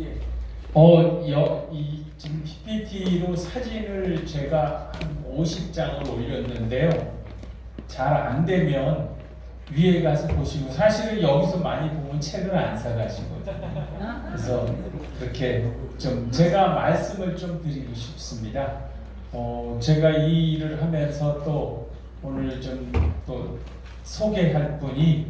예. 지금 PPT로 사진을 제가 한 50장을 올렸는데요. 잘 안 되면 위에 가서 보시고, 사실은 여기서 많이 보면 책을 안 사가시거든요. 그래서 그렇게 좀 제가 말씀을 좀 드리고 싶습니다. 제가 이 일을 하면서 또 오늘 좀 또 소개할 분이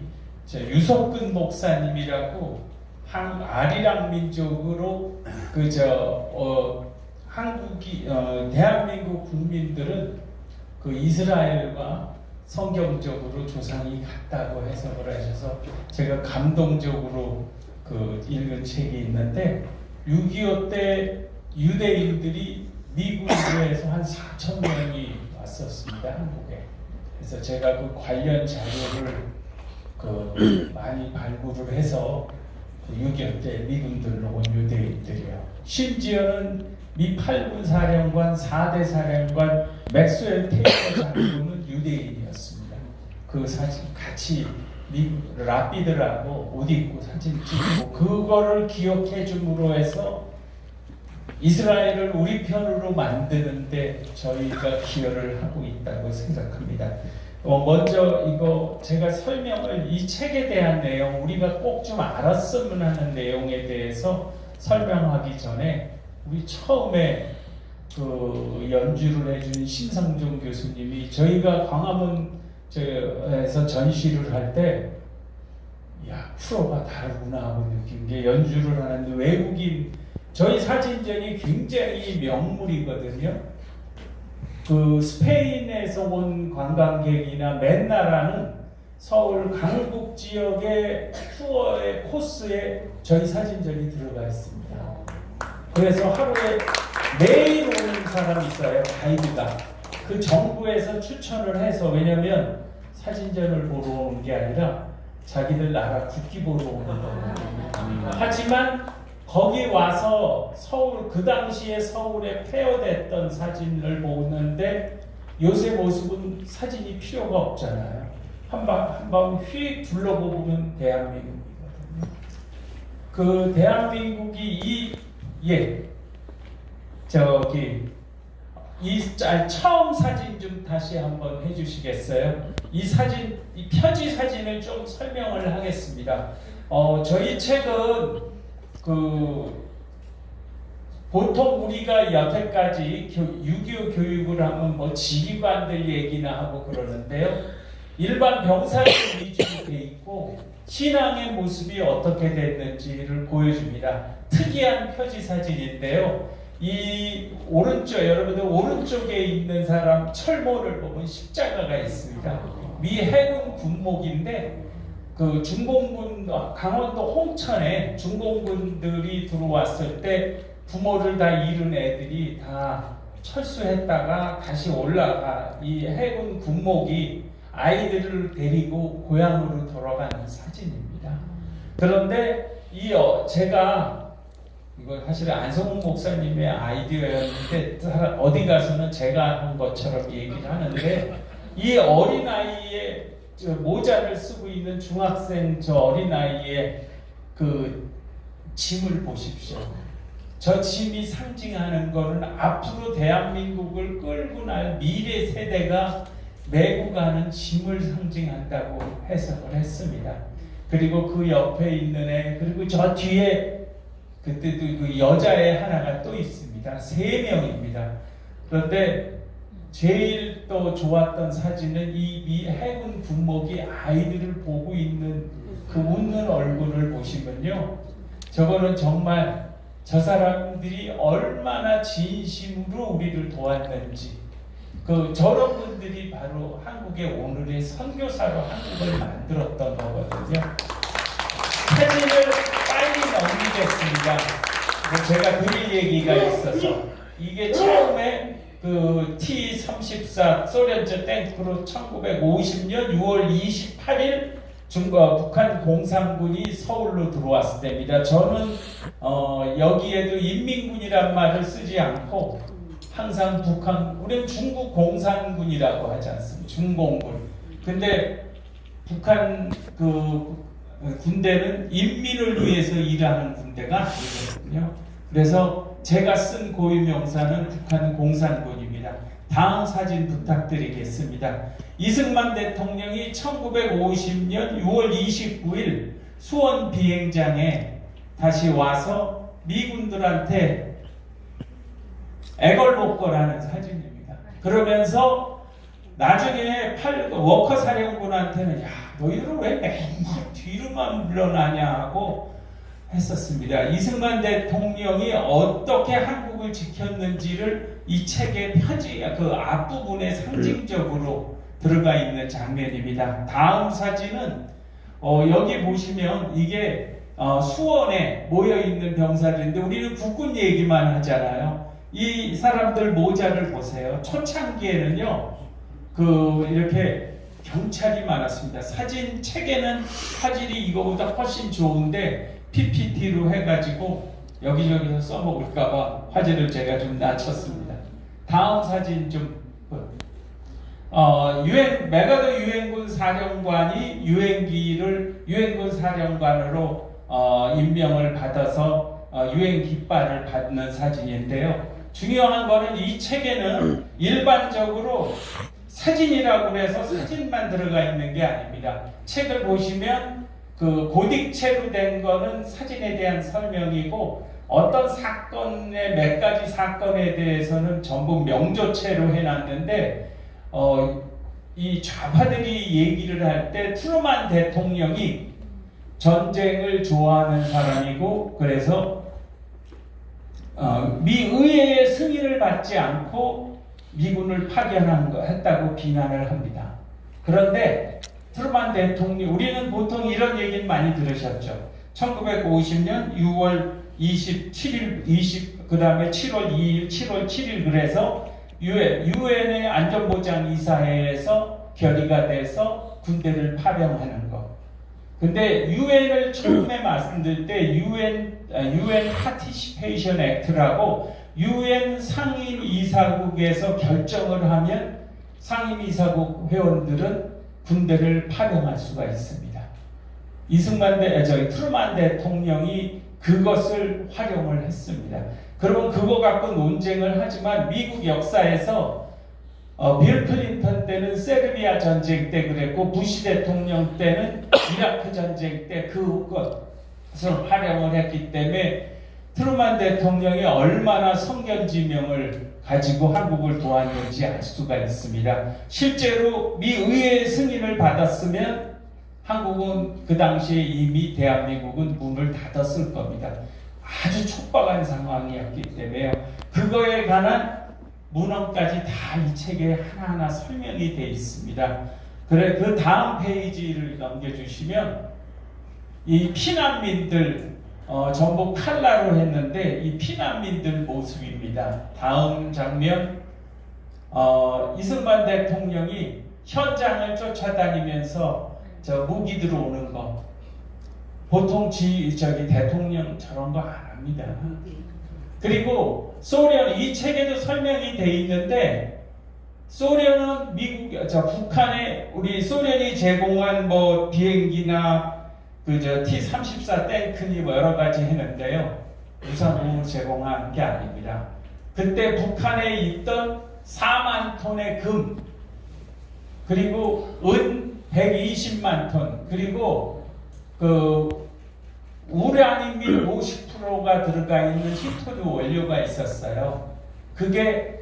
유석근 목사님이라고 아리랑 민족으로 대한민국 국민들은 그 이스라엘과 성경적으로 조상이 같다고 해석을 하셔서 제가 감동적으로 읽은 책이 있는데, 6.25 때 유대인들이 미국에서 한 4,000명이 왔었습니다, 한국에. 그래서 제가 그 관련 자료를 많이 발굴을 해서 6.25 때 미군들로 온 유대인들이요. 심지어는 미 8군 사령관, 4대 사령관 맥스웰 테이러 장군은 유대인이었습니다. 그 사진 같이 라피들하고 옷 입고 사진 찍고, 그거를 기억해 줌으로 해서 이스라엘을 우리 편으로 만드는데 저희가 기여를 하고 있다고 생각합니다. 먼저 이거 제가 설명을, 이 책에 대한 내용, 우리가 꼭 좀 알았으면 하는 내용에 대해서 설명하기 전에, 우리 처음에 연주를 해준 신상종 교수님이 저희가 광화문에서 전시를 할 때, 야, 프로가 다르구나 하고 느낀 게, 연주를 하는데 외국인, 저희 사진전이 굉장히 명물이거든요. 스페인에서 온 관광객이나 맨나라는 서울 강북 지역의 투어의 코스에 저희 사진전이 들어가 있습니다. 그래서 하루에 매일 오는 사람이 있어요, 가이드가. 그 정부에서 추천을 해서, 왜냐면 사진전을 보러 오는 게 아니라 자기들 나라 국기 보러 오는 거거든요. 하지만 거기 와서 그 당시에 서울에 폐허됐던 사진을 보는데, 요새 모습은 사진이 필요가 없잖아요. 한번 휙 둘러보면 대한민국이거든요. 그 대한민국이 처음 사진 좀 다시 한번 해주시겠어요? 이 표지 사진을 좀 설명을 하겠습니다. 저희 책은 보통 우리가 여태까지 6.25 교육을 하면 지휘관들 얘기나 하고 그러는데요. 일반 병사들 위주로 돼 있고, 신앙의 모습이 어떻게 됐는지를 보여줍니다. 특이한 표지 사진인데요. 이 여러분들 오른쪽에 있는 사람 철모를 보면 십자가가 있습니다. 미 해군 군목인데, 중공군, 강원도 홍천에 중공군들이 들어왔을 때 부모를 다 잃은 애들이 다 철수했다가 다시 올라가, 이 해군 군목이 아이들을 데리고 고향으로 돌아가는 사진입니다. 그런데 제가 이거 사실 안성훈 목사님의 아이디어였는데, 어디 가서는 제가 한 것처럼 얘기를 하는데, 이 어린아이의 모자를 쓰고 있는 중학생 어린아이의 짐을 보십시오. 저 짐이 상징하는 것은 앞으로 대한민국을 끌고 날 미래 세대가 메고 가는 짐을 상징한다고 해석을 했습니다. 그리고 그 옆에 있는 애, 그리고 저 뒤에 그때도 그 여자애 하나가 또 있습니다. 3명입니다. 그런데 제일 또 좋았던 사진은 이 해군 군목이 아이들을 보고 있는 그 웃는 얼굴을 보시면요, 저거는 정말 저 사람들이 얼마나 진심으로 우리를 도왔는지, 저런 분들이 바로 한국의 오늘의 선교사로 한국을 만들었던 거거든요. 사진을 빨리 넘기겠습니다. 제가 드릴 얘기가 있어서, 이게 처음에 T-34 소련제 탱크로 1950년 6월 28일 북한 공산군이 서울로 들어왔을 때입니다. 저는 여기에도 인민군이란 말을 쓰지 않고 항상 우리는 중국 공산군이라고 하지 않습니까? 중공군. 근데 북한 군대는 인민을 위해서 일하는 군대. 군대가 아니거든요. 그래서 제가 쓴 고유명사는 북한 공산군입니다. 다음 사진 부탁드리겠습니다. 이승만 대통령이 1950년 6월 29일 수원 비행장에 다시 와서 미군들한테 애걸복걸하는 사진입니다. 그러면서 나중에 워커 사령군한테는 야, 너희들 왜 맨날 뒤로만 물러나냐 하고 했었습니다. 이승만 대통령이 어떻게 한국을 지켰는지를 이 책의 표지 그 앞부분에 상징적으로 들어가 있는 장면입니다. 다음 사진은 여기 보시면 이게 수원에 모여 있는 병사들인데 우리는 국군 얘기만 하잖아요. 이 사람들 모자를 보세요. 초창기에는요, 이렇게 경찰이 많았습니다. 사진 책에는 화질이 이거보다 훨씬 좋은데 PPT로 해가지고 여기저기서 써먹을까봐 화질을 제가 좀 낮췄습니다. 다음 사진 좀 메가더 유엔군 사령관이 유엔군 사령관으로 임명을 받아서 유엔 깃발을 받는 사진인데요. 중요한 거는 이 책에는 일반적으로 사진이라고 해서 사진만 들어가 있는 게 아닙니다. 책을 보시면 그 고딕체로 된 거는 사진에 대한 설명이고 어떤 사건의 몇 가지 사건에 대해서는 전부 명조체로 해놨는데 이 좌파들이 얘기를 할 때 트루만 대통령이 전쟁을 좋아하는 사람이고 그래서 미 의회의 승인을 받지 않고 미군을 파견했다고 비난을 합니다. 그런데 트루만 대통령, 우리는 보통 이런 얘기는 많이 들으셨죠. 1950년 6월 27일, 그 다음에 7월 2일, 7월 7일 그래서 유엔의 안전보장이사회에서 결의가 돼서 군대를 파병하는 것. 근데 유엔을 처음에 말씀드릴 때 UN Participation Act라고 유엔 상임이사국에서 결정을 하면 상임이사국 회원들은 군대를 파병할 수가 있습니다. 트루만 대통령이 그것을 활용을 했습니다. 그러면 그거 갖고 논쟁을 하지만 미국 역사에서 빌 클린턴 때는 세르비아 전쟁 때 그랬고 부시 대통령 때는 이라크 전쟁 때 그것을 활용을 했기 때문에 트루만 대통령이 얼마나 성견지명을 가지고 한국을 도왔는지 알 수가 있습니다. 실제로 미 의회의 승인을 받았으면 한국은 그 당시에 이미 대한민국은 문을 닫았을 겁니다. 아주 촉박한 상황이었기 때문에요. 그거에 관한 문헌까지 다 이 책에 하나하나 설명이 되어 있습니다. 그 다음 페이지를 넘겨주시면 이 피난민들 전부 칼라로 했는데 이 피난민들 모습입니다. 다음 장면 이승만 대통령이 현장을 쫓아다니면서 무기 들어오는 거 보통 대통령 저런 거 안 합니다. 그리고 소련 이 책에도 설명이 돼 있는데 소련은 북한에 우리 소련이 제공한 비행기나 T-34 탱크니 여러 가지 했는데요. 우상으로 제공한 게 아닙니다. 그때 북한에 있던 4만 톤의 금 그리고 은 120만 톤 그리고 우라늄이 50%가 들어가 있는 히토류 원료가 있었어요. 그게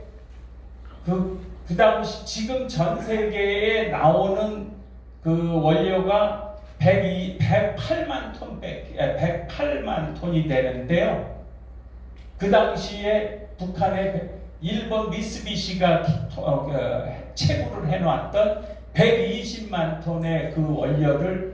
그 당시 지금 전 세계에 나오는 그 원료가 108만 톤이 되는데요. 그 당시에 북한의 일본 미쓰비시가 채굴을 해놨던 120만 톤의 그 원료를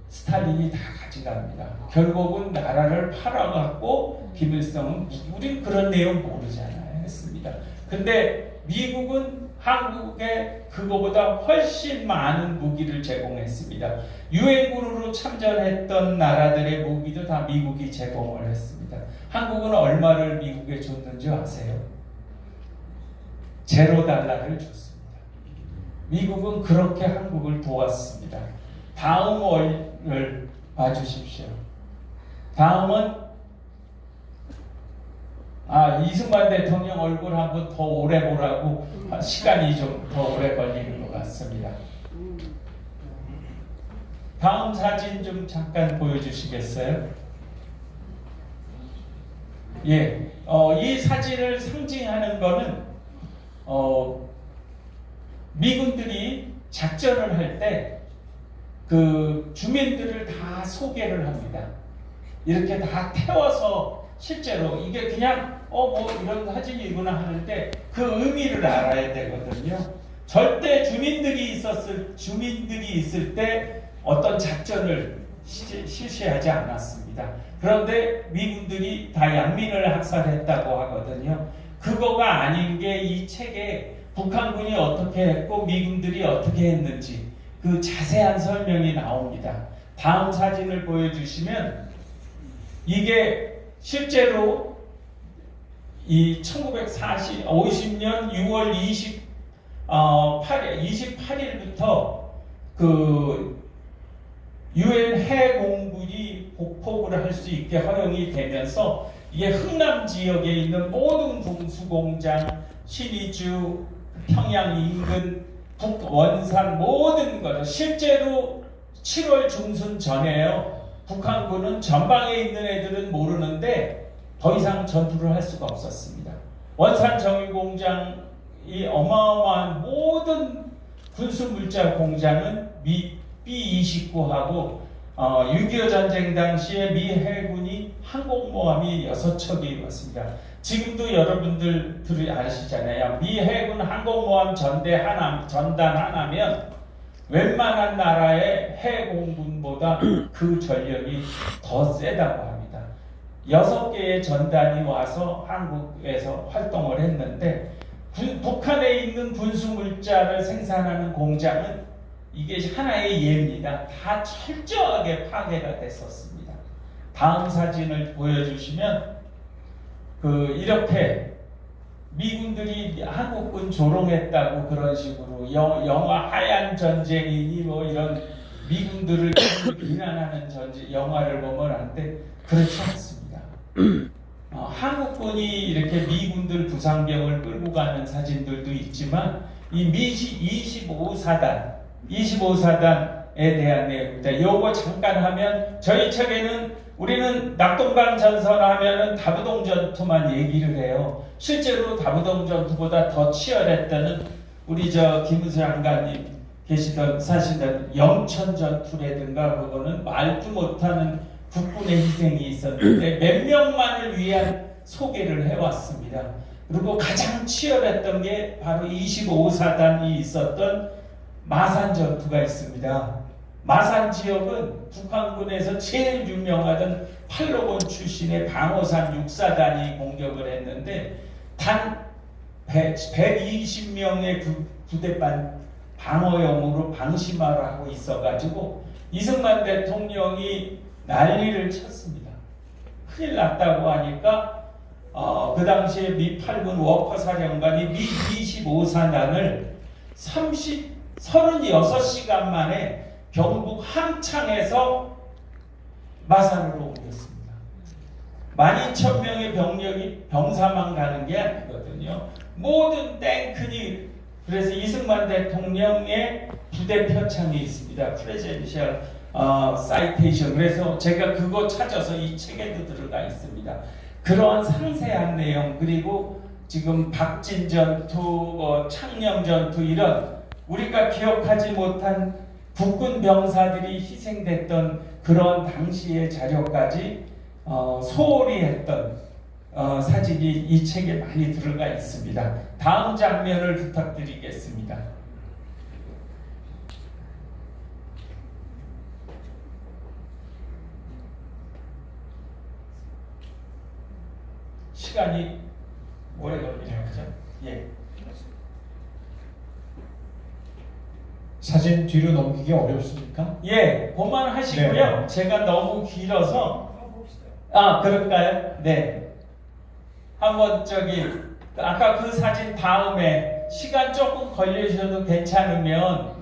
스탈린이 다 가져갑니다. 결국은 나라를 팔아갖고 김일성은 우린 그런 내용 모르잖아요 했습니다. 근데 미국은 한국에 그거보다 훨씬 많은 무기를 제공했습니다. 유엔군으로 참전했던 나라들의 무기도 다 미국이 제공을 했습니다. 한국은 얼마를 미국에 줬는지 아세요? $0를 줬습니다. 미국은 그렇게 한국을 도왔습니다. 다음 월을 봐주십시오. 다음은 이승만 대통령 얼굴 한번 더 오래 보라고 시간이 좀 더 오래 걸리는 것 같습니다. 다음 사진 좀 잠깐 보여주시겠어요? 예, 이 사진을 상징하는 거는 미군들이 작전을 할 때 그 주민들을 다 소개를 합니다. 이렇게 다 태워서 실제로 이게 그냥 뭐 이런 사진이구나 하는데 그 의미를 알아야 되거든요. 절대 주민들이 있을 때 어떤 작전을 실시하지 않았습니다. 그런데 미군들이 다 양민을 학살했다고 하거든요. 그거가 아닌 게 이 책에 북한군이 어떻게 했고 미군들이 어떻게 했는지 그 자세한 설명이 나옵니다. 다음 사진을 보여주시면 이게 실제로 이 1950년 6월 28일부터 그 유엔 해공군이 복폭을 할 수 있게 허용이 되면서 이게 흥남 지역에 있는 모든 군수공장, 신의주, 평양 인근, 북원산 모든 것 실제로 7월 중순 전에요. 북한군은 전방에 있는 애들은 모르는데 더 이상 전투를 할 수가 없었습니다. 원산 정유공장이 어마어마한 모든 군수물자 공장은 B-29하고 6.25 전쟁 당시에 미 해군이 항공모함이 6척이 왔습니다. 지금도 여러분들이 아시잖아요. 미 해군 항공모함 전단 하나면 웬만한 나라의 해공군보다 그 전력이 더 세다고 합니다. 6개의 전단이 와서 한국에서 활동을 했는데 북한에 있는 군수물자를 생산하는 공장은 이게 하나의 예입니다. 다 철저하게 파괴가 됐었습니다. 다음 사진을 보여주시면 이렇게 미군들이 한국군 조롱했다고 그런 식으로 영화 하얀 전쟁이니 뭐 이런 미군들을 비난하는 영화를 보면 안 돼. 그렇지 않습니다. 한국군이 이렇게 미군들 부상병을 끌고 가는 사진들도 있지만 이 25사단에 대한 내용입니다. 요거 잠깐 하면 저희 책에는 우리는 낙동강 전선 하면은 다부동 전투만 얘기를 해요. 실제로 다부동 전투보다 더 치열했다는 우리 김우수 장관님 사시던 영천 전투라든가 그거는 말도 못하는 국군의 희생이 있었는데 몇 명만을 위한 소개를 해왔습니다. 그리고 가장 치열했던 게 바로 25사단이 있었던 마산 전투가 있습니다. 마산 지역은 북한군에서 제일 유명하던 팔로곤 출신의 방어산 6사단이 공격을 했는데 단 120명의 부대반 방어용으로 방심하러 하고 있어가지고 이승만 대통령이 난리를 쳤습니다. 큰일 났다고 하니까 그 당시에 미 8군 워커사령관이 미 25사단을 36시간 만에 경북 함창에서 마산으로 옮겼습니다. 12,000명의 병력이 병사만 가는 게 아니거든요. 모든 탱크니 그래서 이승만 대통령의 부대 표창이 있습니다. 프레젠셜 사이테이션. 그래서 제가 그거 찾아서 이 책에도 들어가 있습니다. 그러한 상세한 내용 그리고 지금 박진 전투, 창녕 전투 이런 우리가 기억하지 못한 국군 병사들이 희생됐던 그런 당시의 자료까지 소홀히 했던 사진이 이 책에 많이 들어가 있습니다. 다음 장면을 부탁드리겠습니다. 시간이 오래 걸리네요. 그죠? 예. 사진 뒤로 넘기기 어렵습니까? 예, 그만하시고요. 네. 제가 너무 길어서 그럴까요? 네. 한번 아까 그 사진 다음에 시간 조금 걸리셔도 괜찮으면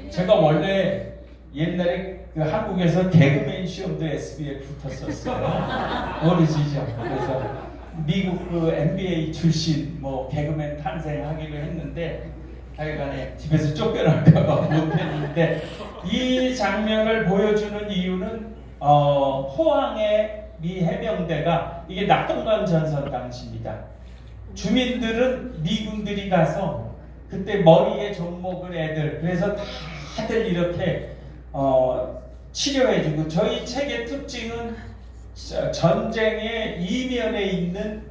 제가 원래 옛날에 그 한국에서 개그맨 시험도 SB에 붙었었어요. 모르시죠? 그래서 미국 그 NBA 출신 뭐 개그맨 탄생하기로 했는데 하여간에 집에서 쫓겨날까봐 못했는데 이 장면을 보여주는 이유는 포항의 미 해병대가 이게 낙동강 전선 당시입니다. 주민들은 미군들이 가서 그때 머리에 좀 먹은 애들 그래서 다들 이렇게 치료해주고 저희 책의 특징은 전쟁의 이면에 있는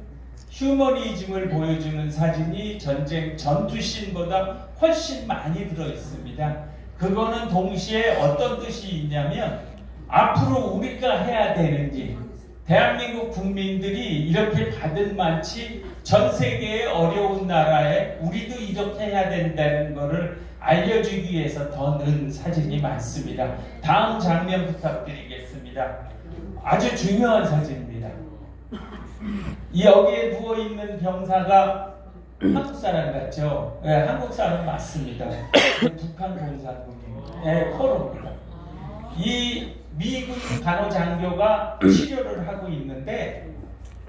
휴머니즘을 보여주는 사진이 전쟁 전투씬보다 훨씬 많이 들어 있습니다. 그거는 동시에 어떤 뜻이 있냐면 앞으로 우리가 해야 되는 일, 대한민국 국민들이 이렇게 받은 만치 전 세계의 어려운 나라에 우리도 이렇게 해야 된다는 것을 알려주기 위해서 더 넣은 사진이 많습니다. 다음 장면 부탁드리겠습니다. 아주 중요한 사진입니다. 여기에 누워있는 병사가 한국 사람 같죠? 네, 한국 사람 맞습니다. 북한 공산군입니다. 네, 포로입니다. 이 미군 간호장교가 치료를 하고 있는데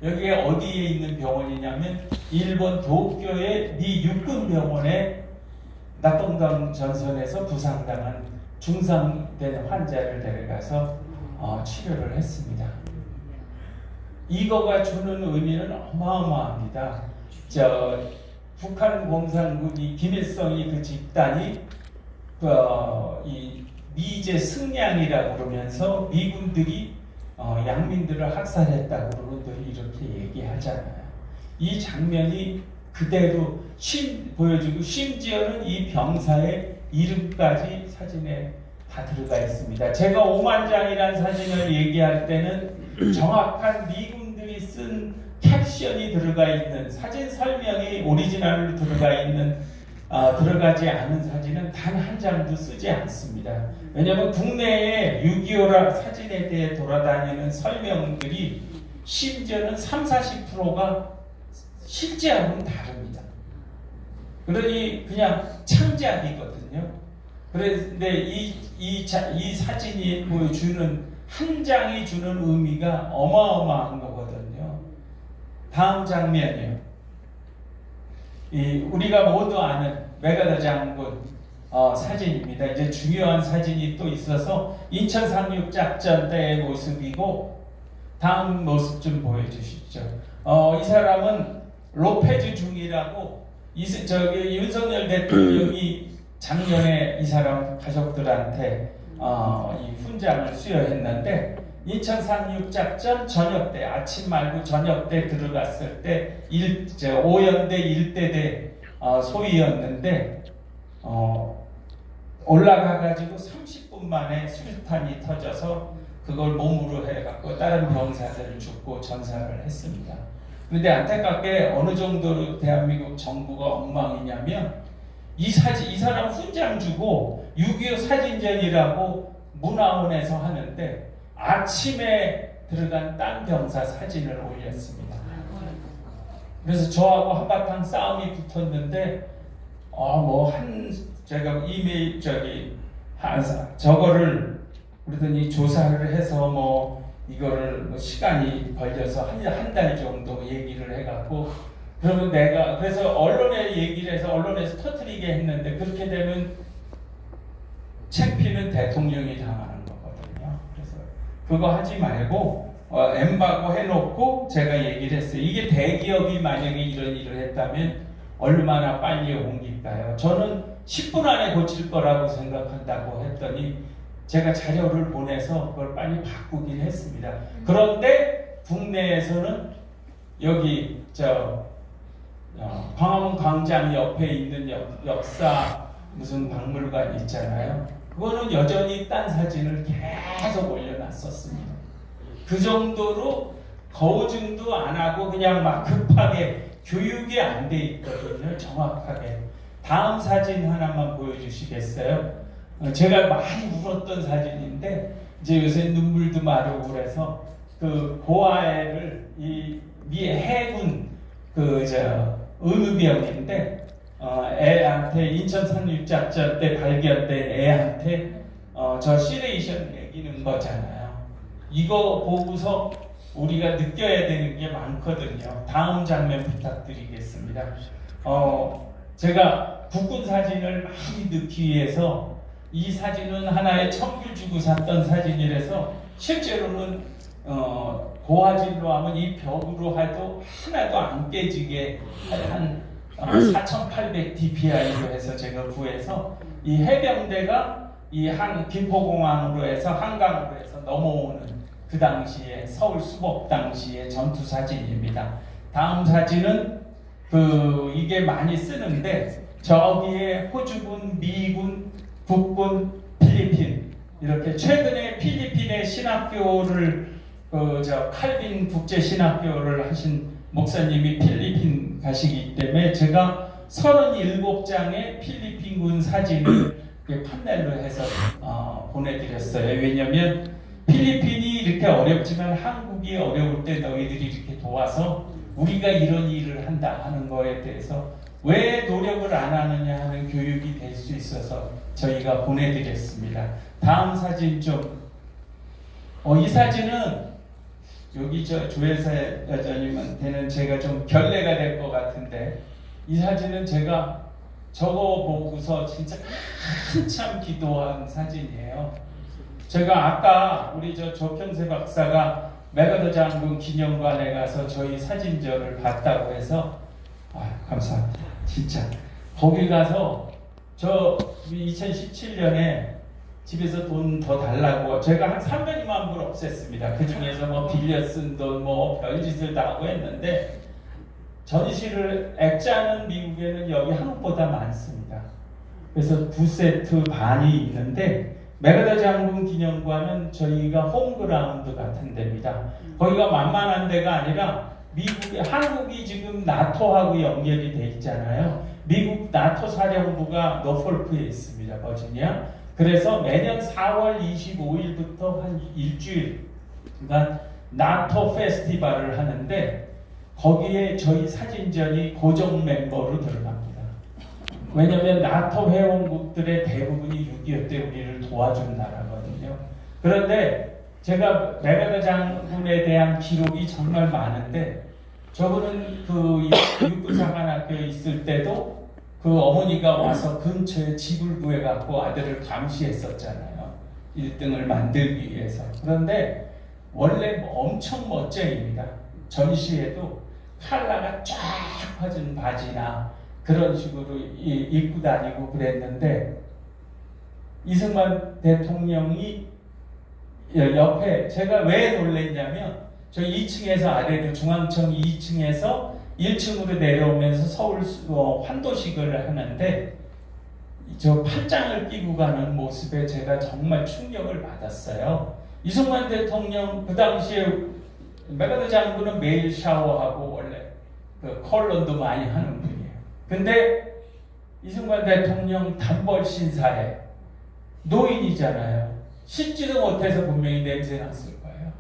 여기에 어디에 있는 병원이냐면 일본 도쿄의 미 육군병원에 낙동강 전선에서 부상당한 중상된 환자를 데려가서 치료를 했습니다. 이거가 주는 의미는 어마어마합니다. 북한 공산군이 김일성이 그 집단이 이 미제 승량이라고 그러면서 미군들이 양민들을 학살했다고 그러더니 이렇게 얘기하잖아요. 이 장면이 그대로 보여주고 심지어는 이 병사의 이름까지 사진에 다 들어가 있습니다. 제가 오만장이라는 사진을 얘기할 때는 정확한 미군들이 쓴 캡션이 들어가 있는 사진 설명이 오리지널로 들어가 있는 들어가지 않은 사진은 단 한 장도 쓰지 않습니다. 왜냐하면 국내에 6.25라 사진에 대해 돌아다니는 설명들이 심지어는 30-40%가 실제하고는 다릅니다. 그러니 그냥 창작이거든요. 그런데 이 사진이 보여주는 한 장이 주는 의미가 어마어마한 거거든요. 다음 장면이요. 우리가 모두 아는 메가더 장군 사진입니다. 이제 중요한 사진이 또 있어서 인천 상륙 작전 때의 모습이고 다음 모습 좀 보여주시죠. 이 사람은 로페즈 중이라고 윤석열 대통령이 작년에 이 사람 가족들한테 이 훈장을 수여했는데 인천 상륙 작전 저녁 때 아침 말고 저녁 때 들어갔을 때 오연대 일대대 소위였는데 올라가가지고 30분 만에 수류탄이 터져서 그걸 몸으로 해갖고 다른 병사들을 죽고 전사를 했습니다. 그런데 안타깝게 어느 정도로 대한민국 정부가 엉망이냐면 이 사람 훈장 주고 6.25 사진전이라고 문화원에서 하는데 아침에 들어간 딴 병사 사진을 올렸습니다. 그래서 저하고 한바탕 싸움이 붙었는데 제가 이메일 저거를 그러더니 조사를 해서 이거를 시간이 걸려서 한 달 정도 얘기를 해갖고 그러면 그래서 언론에 얘기를 해서 언론에서 터뜨리게 했는데 그렇게 되면 창피는 대통령이 당하는 거거든요. 그래서 그거 하지 말고 엠바고 해놓고 제가 얘기를 했어요. 이게 대기업이 만약에 이런 일을 했다면 얼마나 빨리 옮길까요? 저는 10분 안에 고칠 거라고 생각한다고 했더니 제가 자료를 보내서 그걸 빨리 바꾸긴 했습니다. 그런데 국내에서는 여기 광화문 광장 옆에 있는 역사 무슨 박물관 있잖아요. 그거는 여전히 딴 사진을 계속 올려놨었습니다. 그 정도로 거증도 안 하고 그냥 막 급하게 교육이 안 돼 있거든요. 정확하게. 다음 사진 하나만 보여주시겠어요? 제가 많이 울었던 사진인데 이제 요새 눈물도 마르고 그래서 그 고아애를 미 해군 의무병인데 애한테 인천 상륙작전 때 발견된 애한테 저 시레이션 매기는 거잖아요. 이거 보고서 우리가 느껴야 되는 게 많거든요. 다음 장면 부탁드리겠습니다. 제가 국군 사진을 많이 넣기 위해서 이 사진은 하나에 1,000불 주고 샀던 사진이라서 실제로는 고화질로 하면 이 벽으로 해도 하나도 안 깨지게 한 4,800 dpi로 해서 제가 구해서 이 해병대가 이 김포공항으로 해서 한강으로 해서 넘어오는 그 당시에 서울 수복 당시의 전투 사진입니다. 다음 사진은 이게 많이 쓰는데 저기에 호주군, 미군, 국군, 필리핀 이렇게 최근에 필리핀의 신학교를 칼빈 국제신학교를 하신 목사님이 필리핀 가시기 때문에 제가 37장의 필리핀군 사진을 판넬로 해서 보내드렸어요. 왜냐하면 필리핀이 이렇게 어렵지만 한국이 어려울 때 너희들이 이렇게 도와서 우리가 이런 일을 한다 하는 거에 대해서 왜 노력을 안 하느냐 하는 교육이 될 수 있어서 저희가 보내드렸습니다. 다음 사진 좀 이 사진은 여기 조혜사 여자님한테는 제가 좀 결례가 될 것 같은데 이 사진은 제가 저거 보고서 진짜 한참 기도한 사진이에요. 제가 아까 우리 조평세 박사가 메가더 장군 기념관에 가서 저희 사진전을 봤다고 해서 감사합니다. 진짜 거기 가서 저 2017년에 집에서 돈 더 달라고 제가 한 300만 불 없앴습니다. 그 중에서 뭐 빌려 쓴 돈 뭐 별짓을 다 하고 했는데 전시를 액자는 미국에는 여기 한국보다 많습니다. 그래서 2세트 반이 있는데 메가더 장군 기념관은 저희가 홈그라운드 같은 데입니다. 거기가 만만한 데가 아니라 한국이 지금 나토하고 연결이 돼 있잖아요. 미국 나토 사령부가 노폴크에 있습니다. 버지니아. 그래서 매년 4월 25일부터 한 일주일 그러니까 나토 페스티벌을 하는데 거기에 저희 사진전이 고정 멤버로 들어갑니다. 왜냐하면 나토 회원국들의 대부분이 6.25 때 우리를 도와준 나라거든요. 그런데 제가 메가더 장군에 대한 기록이 정말 많은데 저분은 육군사관학교에 있을 때도 어머니가 와서 근처에 집을 구해갖고 아들을 감시했었잖아요. 1등을 만들기 위해서. 그런데 원래 엄청 멋쟁입니다. 전시에도 칼라가 쫙 퍼진 바지나 그런 식으로 입고 다니고 그랬는데 이승만 대통령이 옆에 제가 왜 놀랬냐면 저 2층에서 아래로 중앙청 2층에서 1층으로 내려오면서 서울 환도식을 하는데 저 팔짱을 끼고 가는 모습에 제가 정말 충격을 받았어요. 이승만 대통령 그 당시에 메가더 장군은 매일 샤워하고 원래 컬러도 많이 하는 분이에요. 근데 이승만 대통령 단벌 신사에 노인이잖아요. 씻지도 못해서 분명히 냄새 났을 거예요.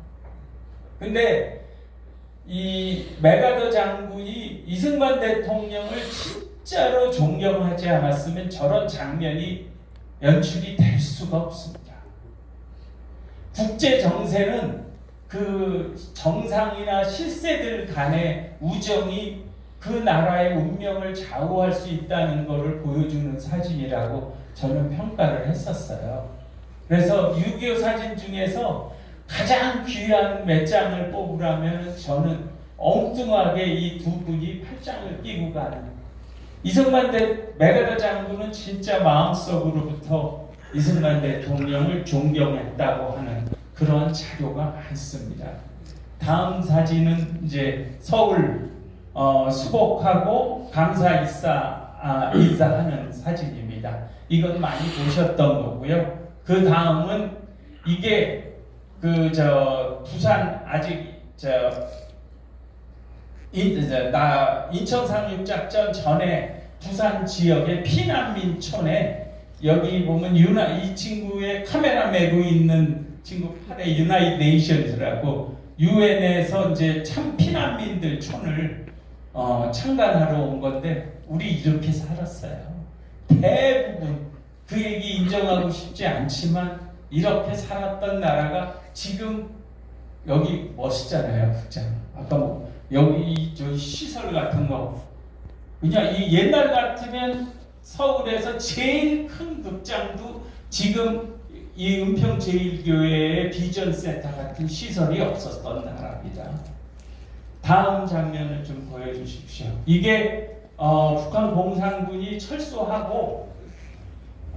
근데 이 메가더 장군이 이승만 대통령을 진짜로 존경하지 않았으면 저런 장면이 연출이 될 수가 없습니다. 국제 정세는 그 정상이나 실세들 간의 우정이 그 나라의 운명을 좌우할 수 있다는 것을 보여주는 사진이라고 저는 평가를 했었어요. 그래서 6.25 사진 중에서 가장 귀한 몇 장을 뽑으라면 저는 엉뚱하게 이 두 분이 팔짱을 끼고 가는 이승만 메가더 장군은 진짜 마음속으로부터 이승만 대통령을 존경했다고 하는 그런 자료가 많습니다. 다음 사진은 이제 서울 수복하고 감사 인사하는 사진입니다. 이건 많이 보셨던 거고요. 그 다음은 이게 부산 아직 인천 상륙작전 전에 부산 지역의 피난민촌에 여기 보면 이 친구의 카메라 메고 있는 친구 팔에 유나이티드 네이션즈라고 유엔에서 이제 참 피난민들 촌을 창단하러 온 건데 우리 이렇게 살았어요. 대부분 그 얘기 인정하고 싶지 않지만 이렇게 살았던 나라가 지금 여기 멋있잖아요, 극장. 아까 뭐 여기 저 시설 같은 거 그냥 이 옛날 같으면 서울에서 제일 큰 극장도 지금 이 은평제일교회의 비전센터 같은 시설이 없었던 나라입니다. 다음 장면을 좀 보여주십시오. 이게 북한 공산군이 철수하고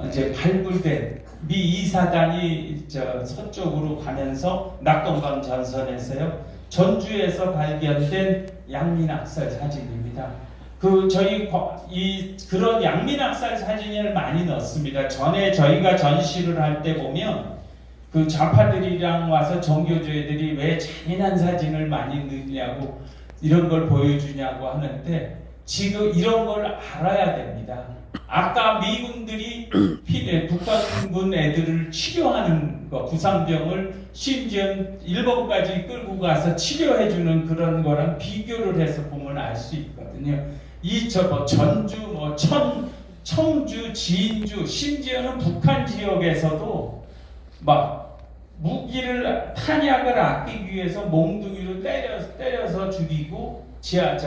이제 발굴된 미 2사단이 서쪽으로 가면서 낙동강 전선에서요 전주에서 발견된 양민학살 사진입니다. 그런 양민학살 사진을 많이 넣습니다. 전에 저희가 전시를 할 때 보면 그 좌파들이랑 와서 정교조애들이 왜 잔인한 사진을 많이 넣냐고 이런 걸 보여주냐고 하는데 지금 이런 걸 알아야 됩니다. 아까 미군들이 북한군 애들을 치료하는 거, 부상병을 심지어 일본까지 끌고 가서 치료해주는 그런 거랑 비교를 해서 보면 알 수 있거든요. 전주, 청주, 진주, 심지어는 북한 지역에서도 막 무기를 탄약을 아끼기 위해서 몽둥이로 때려서 죽이고 지하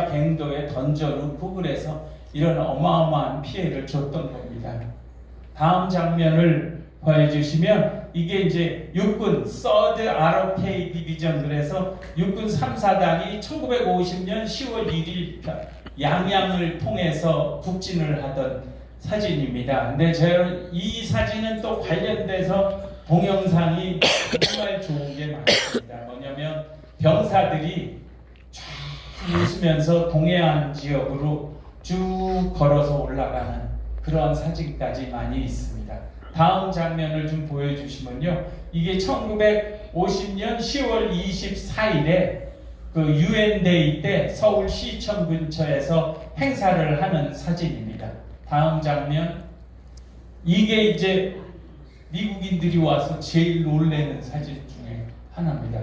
갱도에 던져놓고 그래서 이런 어마어마한 피해를 줬던 겁니다. 다음 장면을 보여주시면 이게 이제 육군 3rd ROK 디비전 그래서 육군 3사단이 1950년 10월 1일 양양을 통해서 북진을 하던 사진입니다. 근데 이 사진은 또 관련돼서 동영상이 정말 좋은 게 많습니다. 뭐냐면 병사들이 쫙 웃으면서 동해안 지역으로 쭉 걸어서 올라가는 그런 사진까지 많이 있습니다. 다음 장면을 좀 보여주시면요. 이게 1950년 10월 24일에 그 유엔데이 때 서울시청 근처에서 행사를 하는 사진입니다. 다음 장면. 이게 이제 미국인들이 와서 제일 놀라는 사진 중에 하나입니다.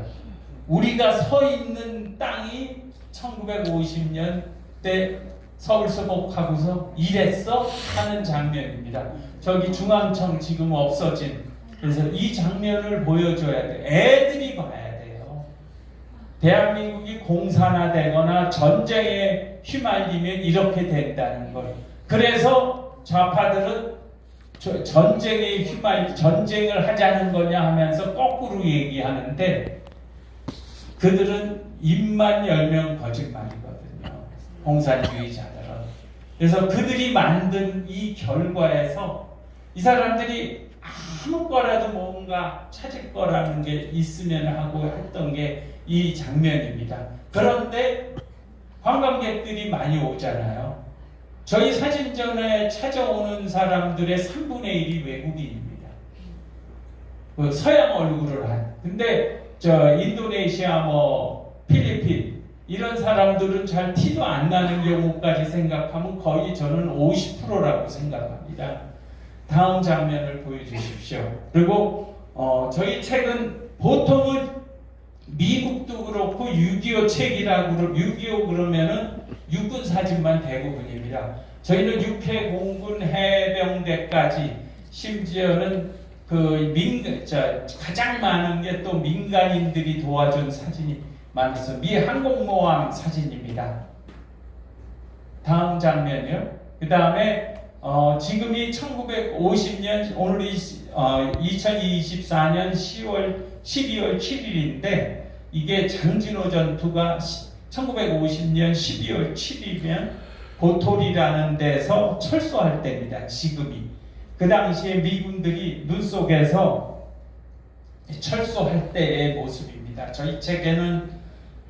우리가 서 있는 땅이 1950년 때 서울 서복하고서 이랬어 하는 장면입니다. 저기 중앙청 지금 없어진 그래서 이 장면을 보여줘야 돼. 애들이 봐야 돼요. 대한민국이 공산화되거나 전쟁에 휘말리면 이렇게 된다는 걸. 그래서 좌파들은 전쟁을 하자는 거냐 하면서 거꾸로 얘기하는데 그들은 입만 열면 거짓말이거든요. 공산주의자들은. 그래서 그들이 만든 이 결과에서 이 사람들이 아무 거라도 뭔가 찾을 거라는 게 있으면 하고 했던 게 이 장면입니다. 그런데 관광객들이 많이 오잖아요. 저희 사진전에 찾아오는 사람들의 3분의 1이 외국인입니다. 그 서양 얼굴을 한. 근데 인도네시아, 필리핀 이런 사람들은 잘 티도 안 나는 경우까지 생각하면 거의 저는 50%라고 생각합니다. 다음 장면을 보여주십시오. 그리고 저희 책은 보통은 미국도 그렇고 6.25 책이라고 6.25 그러면은 육군 사진만 대부분입니다. 저희는 육해공군 해병대까지 심지어는 가장 많은 게 또 민간인들이 도와준 사진이 많아서 미 항공모함 사진입니다. 다음 장면이요. 그 다음에 지금이 1950년 오늘이 2024년 12월 7일인데 이게 장진호 전투가 1950년 12월 7일이면 고토리라는 데서 철수할 때입니다. 지금이. 그 당시에 미군들이 눈 속에서 철수할 때의 모습입니다. 저희 책에는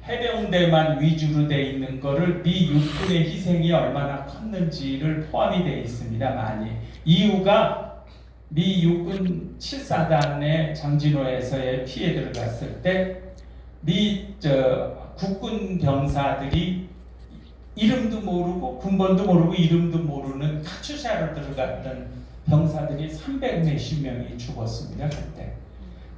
해병대만 위주로 되어 있는 거를 미 육군의 희생이 얼마나 컸는지를 포함이 되어 있습니다. 많이. 이유가 미 육군 7사단의 장진호에서의 피해를 봤을 때 국군 병사들이 이름도 모르고 군번도 모르고 이름도 모르는 카츄샤로 들어갔던 병사들이 300몇십 명이 죽었습니다. 그때.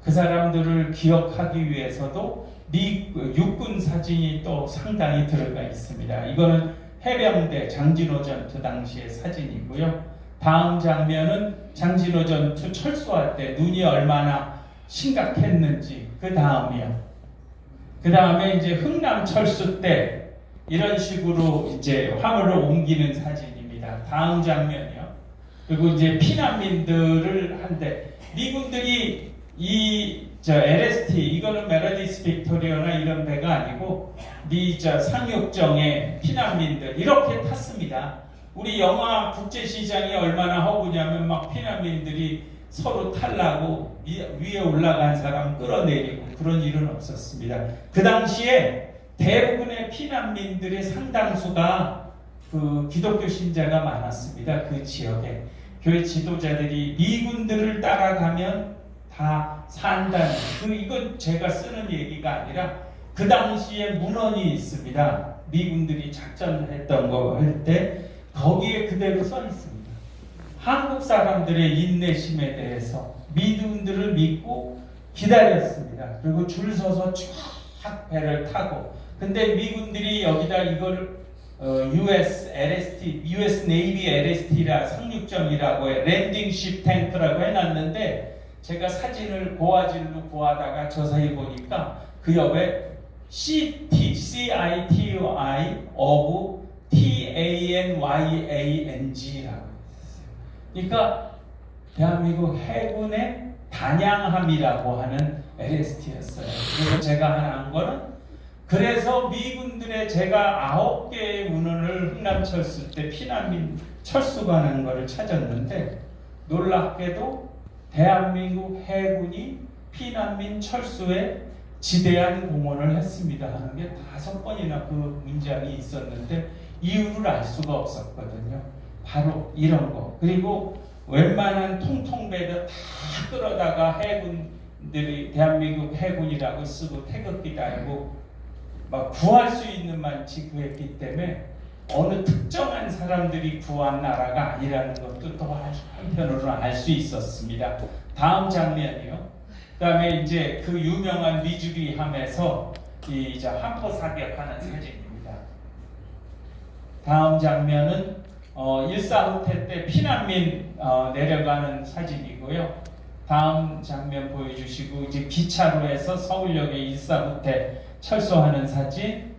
그 사람들을 기억하기 위해서도 미 육군 사진이 또 상당히 들어가 있습니다. 이거는 해병대 장진호 전투 당시의 사진이고요. 다음 장면은 장진호 전투 철수할 때 눈이 얼마나 심각했는지 그 다음이요. 그 다음에 이제 흥남 철수 때 이런 식으로 이제 화물을 옮기는 사진입니다. 다음 장면이요. 그리고 이제 피난민들을 한데 미군들이 LST 이거는 메르디스 빅토리아나 이런 배가 아니고 상륙정의 피난민들 이렇게 탔습니다. 우리 영화 국제시장이 얼마나 허구냐면 막 피난민들이 서로 탈라고 위에 올라간 사람 끌어내리고 그런 일은 없었습니다. 그 당시에 대부분의 피난민들의 상당수가 그 기독교 신자가 많았습니다. 그 지역에 교회 지도자들이 미군들을 따라가면 다 산다는 이건 제가 쓰는 얘기가 아니라 그 당시에 문헌이 있습니다. 미군들이 작전했던 거 할 때 거기에 그대로 써 있습니다. 한국 사람들의 인내심에 대해서 미군들을 믿고 기다렸습니다. 그리고 줄 서서 쫙 배를 타고 근데 미군들이 여기다 이걸 US Navy LST라 상륙정이라고 해 랜딩십 탱크라고 해놨는데 제가 사진을 고화질로 구하다가 저서히 보니까 그 옆에 CITY of TANYANG라고 했어요. 그러니까 대한민국 해군의 단양함이라고 하는 LST였어요. 그리고 제가 하나 한 거는 그래서 미군들의 제가 9개의 문헌을 흥남철수 때 피난민 철수관하는 거를 찾았는데 놀랍게도 대한민국 해군이 피난민 철수에 지대한 공헌을 했습니다 하는 게 5번이나 그 문장이 있었는데 이유를 알 수가 없었거든요. 바로 이런 거. 그리고 웬만한 통통배들 다 끌어다가 해군들이 대한민국 해군이라고 쓰고 태극기 달고 막 구할 수 있는 만 지구했기 때문에 어느 특정한 사람들이 구한 나라가 아니라는 것도 또 한편으로는 알 수 있었습니다. 다음 장면이요. 그 다음에 이제 그 유명한 미주리함에서 이제 함포 사격하는 사진입니다. 다음 장면은 일사후퇴 때 피난민 내려가는 사진이고요. 다음 장면 보여주시고 이제 기차로에서 서울역에 일사후퇴 철수하는 사진.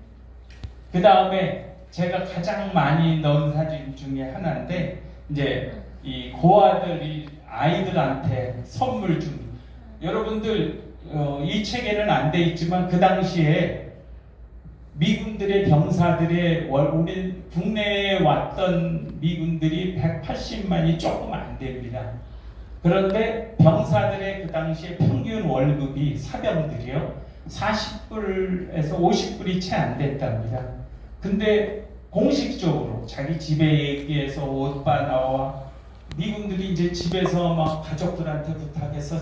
그 다음에 제가 가장 많이 넣은 사진 중에 하나인데 이제 이 고아들이 아이들한테 선물 준 여러분들 이 책에는 안 돼 있지만 그 당시에 미군들의 병사들의 우리 국내에 왔던 미군들이 180만이 조금 안 됩니다. 그런데 병사들의 그 당시에 평균 월급이 사병들이요 40불에서 50불이 채 안 됐답니다. 근데 공식적으로 자기 집에 얘기해서 옷바 나와 미군들이 이제 집에서 막 가족들한테 부탁해서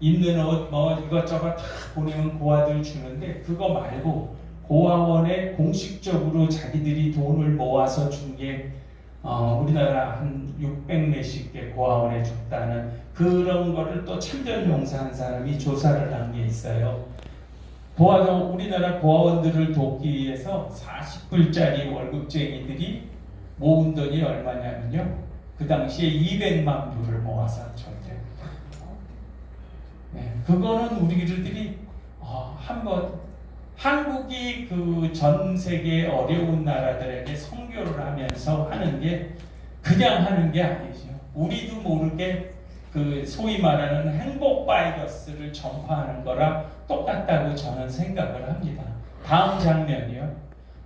입는 옷 뭐 이것저것 다 보내면 고아들 주는데 그거 말고 고아원에 공식적으로 자기들이 돈을 모아서 준 게 우리나라 한 600몇십 개 고아원에 줬다는 그런 거를 또 참전용사한 사람이 조사를 한 게 있어요. 우리나라 고아원들을 돕기 위해서 40불짜리 월급쟁이들이 모은 돈이 얼마냐면요. 그 당시에 200만 불을 모아서 줬대요. 네, 그거는 우리들이 한번 한국이 그 전 세계 어려운 나라들에게 선교를 하면서 하는 게 그냥 하는 게 아니죠. 우리도 모르게 그 소위 말하는 행복 바이러스를 전파하는 거랑 똑같다고 저는 생각을 합니다. 다음 장면이요.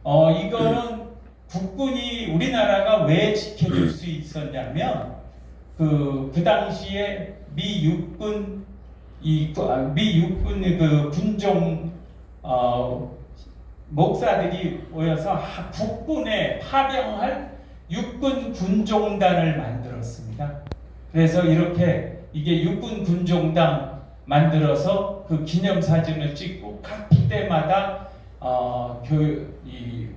이거는 국군이 우리나라가 왜 지켜줄 수 있었냐면 그 당시에 미 육군 그 군종 목사들이 모여서 국군에 파병할 육군 군종단을 만들었습니다. 그래서 이렇게 이게 육군 군종단 만들어서 그 기념사진을 찍고 각 부대마다 우리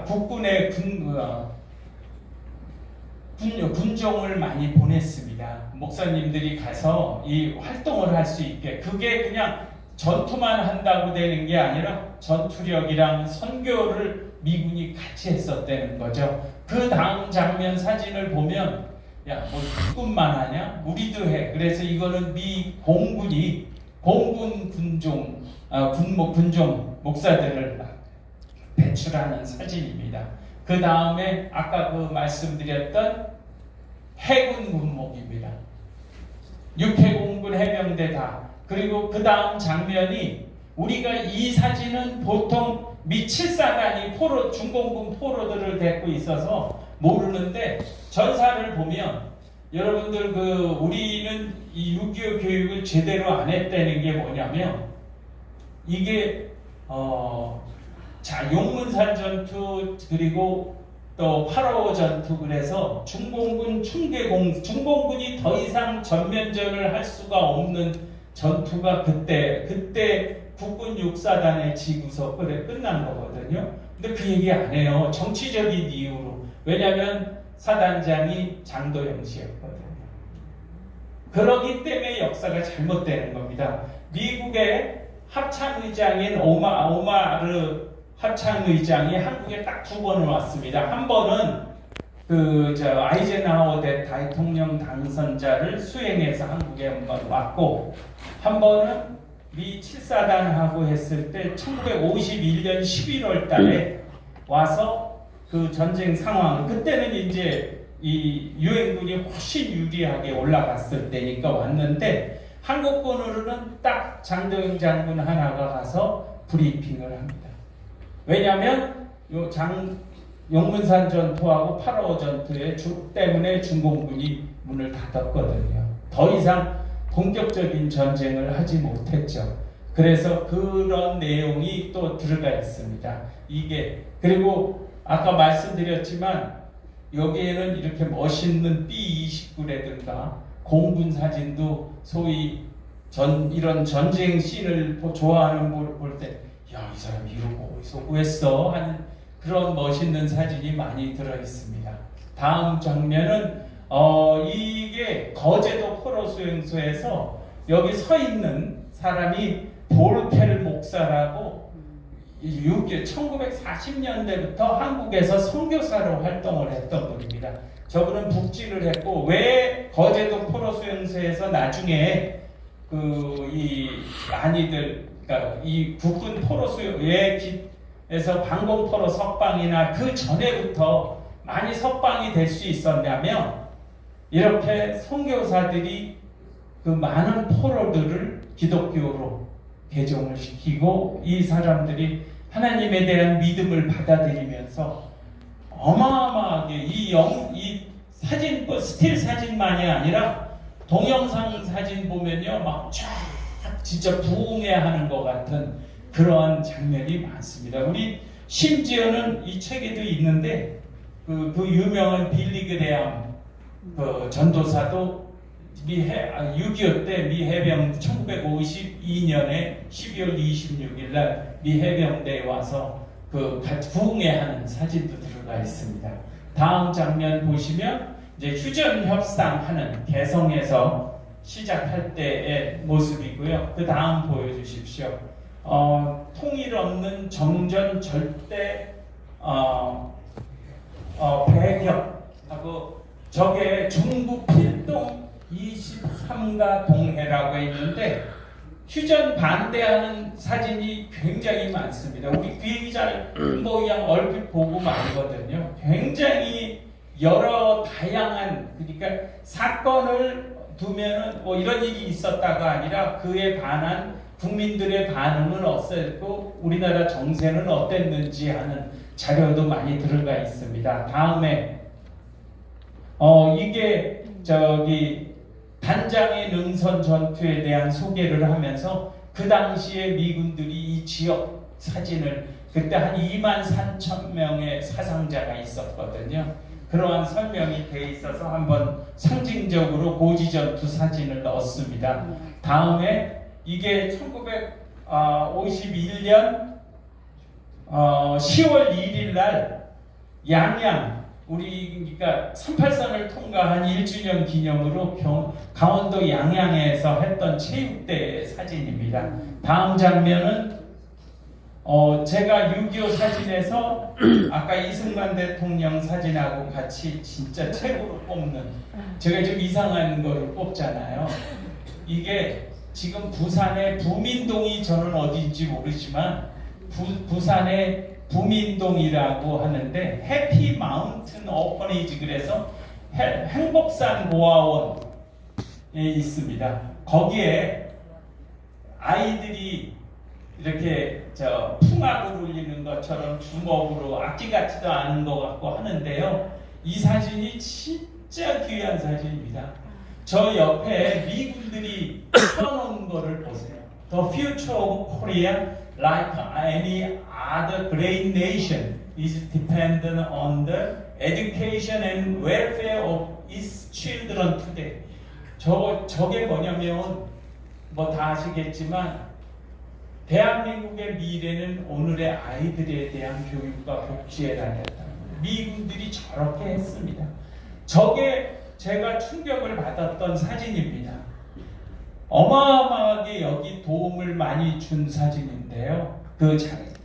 국군의 군종을 많이 보냈습니다. 목사님들이 가서 이 활동을 할 수 있게 그게 그냥 전투만 한다고 되는 게 아니라 전투력이랑 선교를 미군이 같이 했었다는 거죠. 그 다음 장면 사진을 보면 야, 뭐 국군만 하냐? 우리도 해. 그래서 이거는 미 공군이 공군 군종 목사들을 배출하는 사진입니다. 그 다음에 아까 그 말씀드렸던 해군 군목입니다. 육해공군 해병대다. 그리고 그 다음 장면이 우리가 이 사진은 보통 미 7사단이 중공군 포로들을 데리고 있어서 모르는데 전사를 보면 여러분들 우리는 이 6.25 교육을 제대로 안 했다는 게 뭐냐면 이게 용문산 전투 그리고 또 8.25 전투 그래서 중공군이 더 이상 전면전을 할 수가 없는 전투가 그때 국군 6사단의 지구서 끝난 거거든요. 근데 그 얘기 안 해요. 정치적인 이유로. 왜냐하면 사단장이 장도영 씨였거든요. 그러기 때문에 역사가 잘못되는 겁니다. 미국의 합참의장인 오마르 합참의장이 한국에 딱 2번을 왔습니다. 한 번은 아이젠하워 대통령 당선자를 수행해서 한국에 한번 왔고, 한 번은 미 7사단하고 했을 때 1951년 11월 달에 와서 그 전쟁 상황, 그때는 이제 이 유엔군이 훨씬 유리하게 올라갔을 때니까 왔는데, 한국군으로는 딱 장도영 장군 하나가 가서 브리핑을 합니다. 왜냐하면 용문산 전투하고 8.25 전투의 때문에 중공군이 문을 닫았거든요. 더 이상 본격적인 전쟁을 하지 못했죠. 그래서 그런 내용이 또 들어가 있습니다. 그리고 아까 말씀드렸지만 여기에는 이렇게 멋있는 B-29라든가 공군 사진도 소위 이런 전쟁 씬을 좋아하는 분을 볼 때 야, 이 사람 이러고 어디서 구했어? 하는 그런 멋있는 사진이 많이 들어 있습니다. 다음 장면은 이게 거제도 포로 수용소에서 여기 서 있는 사람이 볼켈 목사라고 1940년대부터 한국에서 선교사로 활동을 했던 분입니다. 저분은 북직을 했고, 왜 거제도 포로 수용소에서 나중에 그러니까 이 국군 포로 수용소에서 방공포로 석방이나 그 전에부터 많이 석방이 될 수 있었냐면, 이렇게 선교사들이 그 많은 포로들을 기독교로 개종을 시키고, 이 사람들이 하나님에 대한 믿음을 받아들이면서 어마어마하게 이 사진, 스틸 사진만이 아니라 동영상 사진 보면요, 막 쫙 진짜 부흥해하는 것 같은 그러한 장면이 많습니다. 우리 심지어는 이 책에도 있는데 그 유명한 빌리그레암 전도사도 6.25 때 미 해병 1952년에 12월 26일 날 미 해병대에 와서 부흥회하는 사진도 들어가 있습니다. 다음 장면 보시면 이제 휴전 협상하는 개성에서 시작할 때의 모습이고요. 그 다음 보여주십시오. 통일 없는 정전 절대 배격하고 저게 중국 필동 23가 동해라고 있는데 휴전 반대하는 사진이 굉장히 많습니다. 우리 귀기자를 그냥 얼핏 보고 말거든요. 굉장히 여러 다양한, 그러니까 사건을 두면은 뭐 이런 일이 있었다가 아니라 그에 반한 국민들의 반응은 어땠고 우리나라 정세는 어땠는지 하는 자료도 많이 들어가 있습니다. 다음에 이게 단장의 능선 전투에 대한 소개를 하면서 그 당시에 미군들이 이 지역 사진을, 그때 한 23,000명의 사상자가 있었거든요. 그러한 설명이 돼 있어서 한번 상징적으로 고지전투 사진을 넣었습니다. 다음에 이게 1951년 10월 1일 날 양양, 그러니까 38선을 통과한 1주년 기념으로 강원도 양양에서 했던 체육대회 사진입니다. 다음 장면은 제가 6.25 사진에서 아까 이승만 대통령 사진하고 같이 진짜 최고로 뽑는, 제가 좀 이상한 거를 뽑잖아요. 이게 지금 부산의 부민동이 저는 어딘지 모르지만 부산의 부민동이라고 하는데 해피 마운틴 오퍼니지 그래서 행복산 고아원에 있습니다. 거기에 아이들이 이렇게 풍악을 울리는 것처럼 주먹으로 악기 같지도 않은 것 같고 하는데요. 이 사진이 진짜 귀한 사진입니다. 저 옆에 미군들이 써놓은 거를 보세요. The future of Korea, like any other great nation, is dependent on the education and welfare of its children today. 저게 뭐냐면 뭐 다 아시겠지만 대한민국의 미래는 오늘의 아이들에 대한 교육과 복지에 달렸다. 미군들이 저렇게 했습니다. 저게 제가 충격을 받았던 사진입니다. 어마어마하게 여기 도움을 많이 준 사진인데요.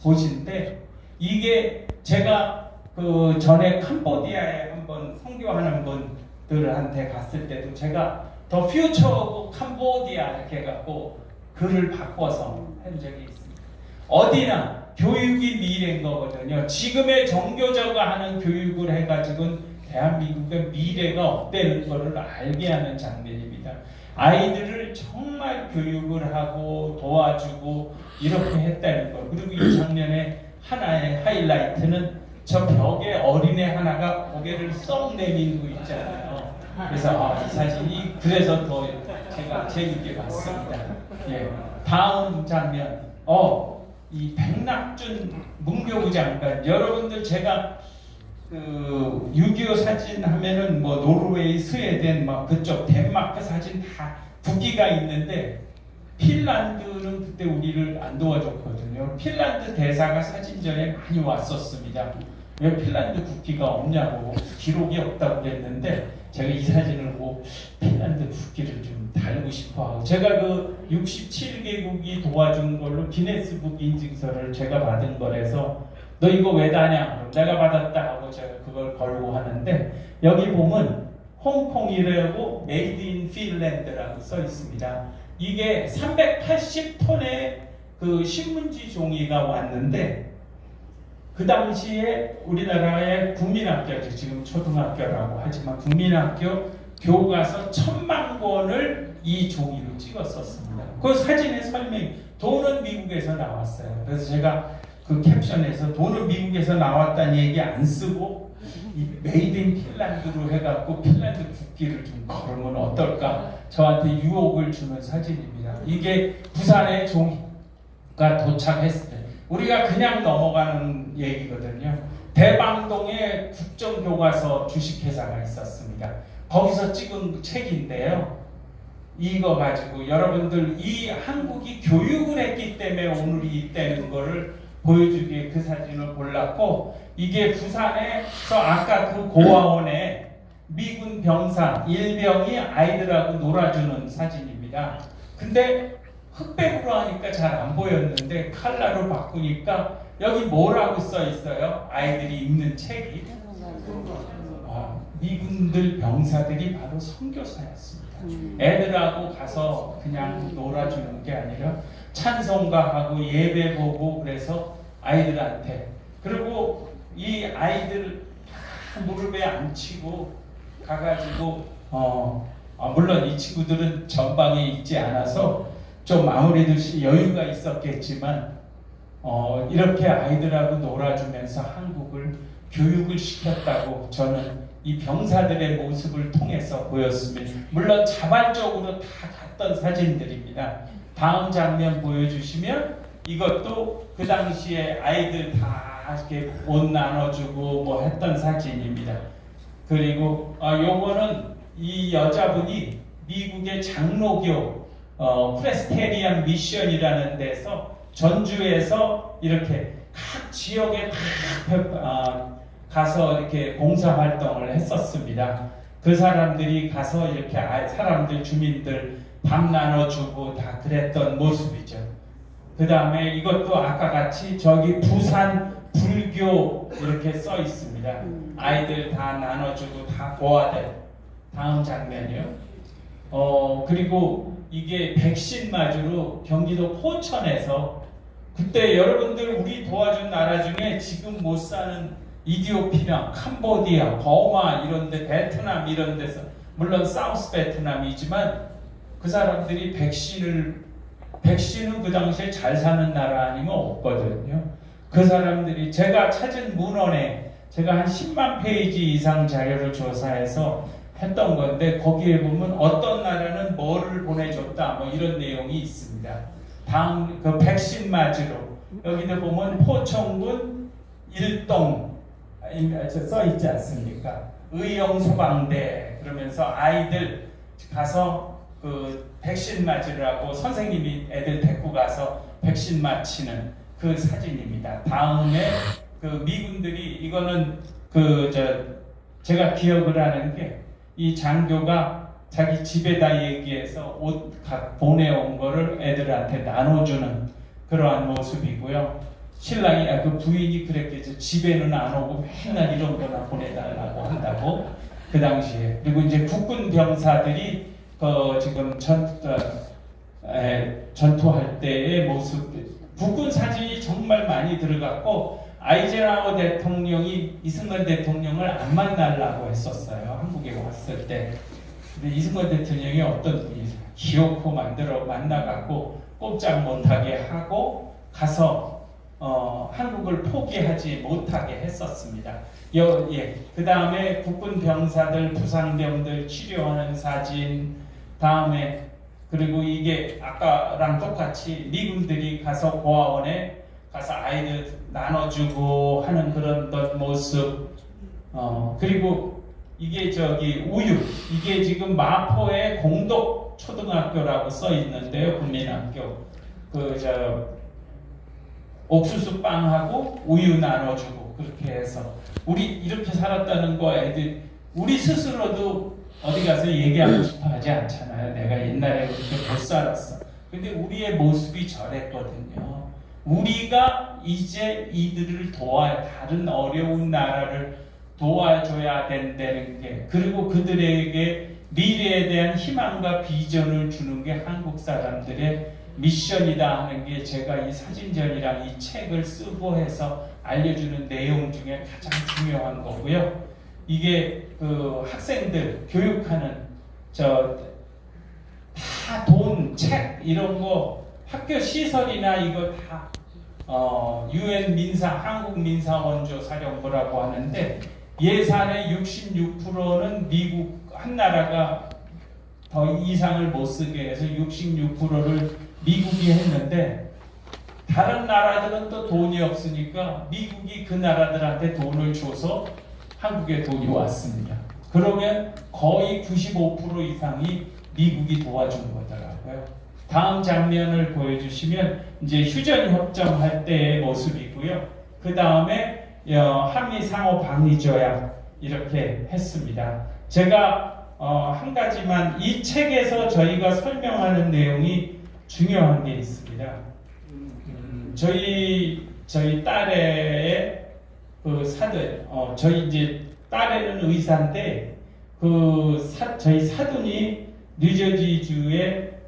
보신데 이게 제가 그 전에 캄보디아에 한번 선교하는 분들한테 갔을 때도 제가 더 퓨처 오브 캄보디아 이렇게 해갖고 글을 바꿔서 한 적이 있습니다. 어디나 교육이 미래인 거거든요. 지금의 정교조가 하는 교육을 해가지고는 대한민국의 미래가 없다는 것을 알게 하는 장면입니다. 아이들을 정말 교육을 하고 도와주고 이렇게 했다는 것. 그리고 이 장면의 하나의 하이라이트는 저 벽에 어린애 하나가 고개를 썩 내밀고 있잖아요. 그래서 이 사진이 그래서 더 제가 재밌게 봤습니다. 예. 다음 장면. 이 백낙준 문교부 장관. 여러분들 제가 그 6.25 사진 하면은 뭐 노르웨이, 스웨덴, 막 그쪽 덴마크 사진 다 국기가 있는데 핀란드는 그때 우리를 안 도와줬거든요. 핀란드 대사가 사진전에 많이 왔었습니다. 왜 핀란드 국기가 없냐고 기록이 없다고 그랬는데 제가 이 사진을 보고 핀란드 국기를 좀 달고 싶어하고 제가 그 67개국이 도와준 걸로 기네스북 인증서를 제가 받은 거라서 너 이거 왜 다냐? 내가 받았다 하고 제가 그걸 걸고 하는데 여기 보면 홍콩이라고 메이드 인 핀란드라고 써 있습니다. 이게 380톤의 그 신문지 종이가 왔는데 그 당시에 우리나라의 국민학교죠. 지금 초등학교라고 하지만 국민학교 교과서 1000만 권을 이 종이로 찍었었습니다. 그 사진의 설명, 돈은 미국에서 나왔어요. 그래서 제가 그 캡션에서 돈은 미국에서 나왔다는 얘기 안 쓰고 이 메이드 인 핀란드로 해갖고 핀란드 국기를 좀 걸으면 어떨까 저한테 유혹을 주는 사진입니다. 이게 부산에 종이가 도착했을 때 우리가 그냥 넘어가는 얘기거든요. 대방동에 국정교과서 주식회사가 있었습니다. 거기서 찍은 책인데요. 이거 가지고 여러분들 이 한국이 교육을 했기 때문에 오늘이 있다는 거를 보여주기에 그 사진을 골랐고 이게 부산에서 아까 그 고아원에 미군 병사 일병이 아이들하고 놀아주는 사진입니다. 근데 흑백으로 하니까 잘 안 보였는데 칼라로 바꾸니까 여기 뭐라고 써 있어요? 아이들이 읽는 책이 미군들 병사들이 바로 선교사였습니다. 애들하고 가서 그냥 놀아주는 게 아니라 찬송가하고 예배 보고 그래서 아이들한테 그리고 이 아이들 다 무릎에 앉히고 가가지고 물론 이 친구들은 전방에 있지 않아서 좀 아무래도 여유가 있었겠지만 이렇게 아이들하고 놀아주면서 한국을 교육을 시켰다고 저는 이 병사들의 모습을 통해서 보였습니다. 물론 자발적으로 다 갔던 사진들입니다. 다음 장면 보여주시면 이것도 그 당시에 아이들 다 이렇게 옷 나눠주고 뭐 했던 사진입니다. 그리고 요거는 이 여자분이 미국의 장로교 프레스테리안 미션이라는 데서 전주에서 이렇게 각 지역에 다 가서 이렇게 봉사활동을 했었습니다. 그 사람들이 가서 이렇게 사람들 주민들 밥 나눠주고 다 그랬던 모습이죠. 그 다음에 이것도 아까 같이 저기 부산 불교 이렇게 써 있습니다. 아이들 다 나눠주고 다 보아될 다음 장면이요. 그리고 이게 백신 맞으러 경기도 포천에서 그때 여러분들 우리 도와준 나라 중에 지금 못 사는 이디오피아, 캄보디아, 버마 이런데 베트남 이런 데서 물론 사우스 베트남이지만 그 사람들이 백신은 그 당시에 잘 사는 나라 아니면 없거든요. 그 사람들이 제가 찾은 문헌에 제가 한 10만 페이지 이상 자료를 조사해서 했던 건데 거기에 보면 어떤 나라는 뭐를 보내줬다 뭐 이런 내용이 있습니다. 다음 그 백신 맞으러 여기도 보면 포천군 일동 써 있지 않습니까? 의용소방대 그러면서 아이들 가서 그 백신 맞으라고 선생님이 애들 데리고 가서 백신 맞히는 그 사진입니다. 다음에 그 미군들이 이거는 제가 기억을 하는 게 이 장교가 자기 집에다 얘기해서 옷 보내온 거를 애들한테 나눠주는 그러한 모습이고요. 신랑이 그 부인이 그랬겠죠. 집에는 안 오고 맨날 이런 거나 보내달라고 한다고 그 당시에. 그리고 이제 국군 병사들이 지금 전투할 때의 모습. 국군 사진이 정말 많이 들어갔고 아이젠하워 대통령이 이승만 대통령을 안 만나려고 했었어요. 한국에 왔을 때. 근데 이승만 대통령이 어떤 분이 기어코 만나갖고 꼼짝 못하게 하고 가서 한국을 포기하지 못하게 했었습니다. 그 다음에 국군 병사들, 부상병들 치료하는 사진, 다음에 그리고 이게 아까랑 똑같이 미군들이 가서 고아원에 가서 아이들 나눠주고 하는 그런 모습. 그리고 이게 우유. 이게 지금 마포의 공덕 초등학교라고 써 있는데요. 국민학교. 옥수수 빵하고 우유 나눠주고 그렇게 해서 우리 이렇게 살았다는 거 애들 우리 스스로도 어디 가서 얘기하고 싶어 하지 않잖아요. 내가 옛날에 그렇게 못 살았어. 근데 우리의 모습이 저랬거든요. 우리가 이제 이들을 다른 어려운 나라를 도와줘야 된다는 게, 그리고 그들에게 미래에 대한 희망과 비전을 주는 게 한국 사람들의 미션이다 하는 게 제가 이 사진전이랑 이 책을 쓰고 해서 알려주는 내용 중에 가장 중요한 거고요. 이게 학생들 교육하는 다 돈, 책 이런 거 학교 시설이나 이거 다 UN 민사, 한국 민사 원조 사령부라고 하는데 예산의 66%는 미국 한 나라가 더 이상을 못 쓰게 해서 66%를 미국이 했는데 다른 나라들은 또 돈이 없으니까 미국이 그 나라들한테 돈을 줘서 한국에 돈이 왔습니다. 그러면 거의 95% 이상이 미국이 도와준 거더라고요. 다음 장면을 보여주시면 이제 휴전 협정할 때의 모습이고요. 그 다음에 한미 상호 방위 조약 이렇게 했습니다. 제가 한 가지만 이 책에서 저희가 설명하는 내용이 중요한 게 있습니다. 저희 딸의 저희 이제 딸애는 의사인데 저희 사돈이 뉴저지주에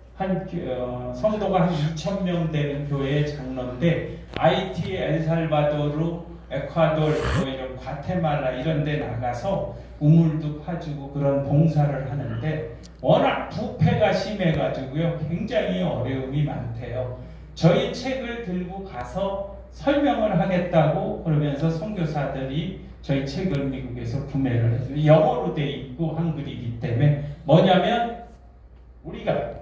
성도가 한 2,000명 되는 교회의 장로인데 하이티, 엘살바도르, 에콰도르, 이런 과테말라 이런 데 나가서 우물도 파주고 그런 봉사를 하는데 워낙 부패가 심해가지고요. 굉장히 어려움이 많대요. 저희 책을 들고 가서 설명을 하겠다고 그러면서 선교사들이 저희 책을 미국에서 구매를 해서 영어로 돼 있고 한글이기 때문에 뭐냐면 우리가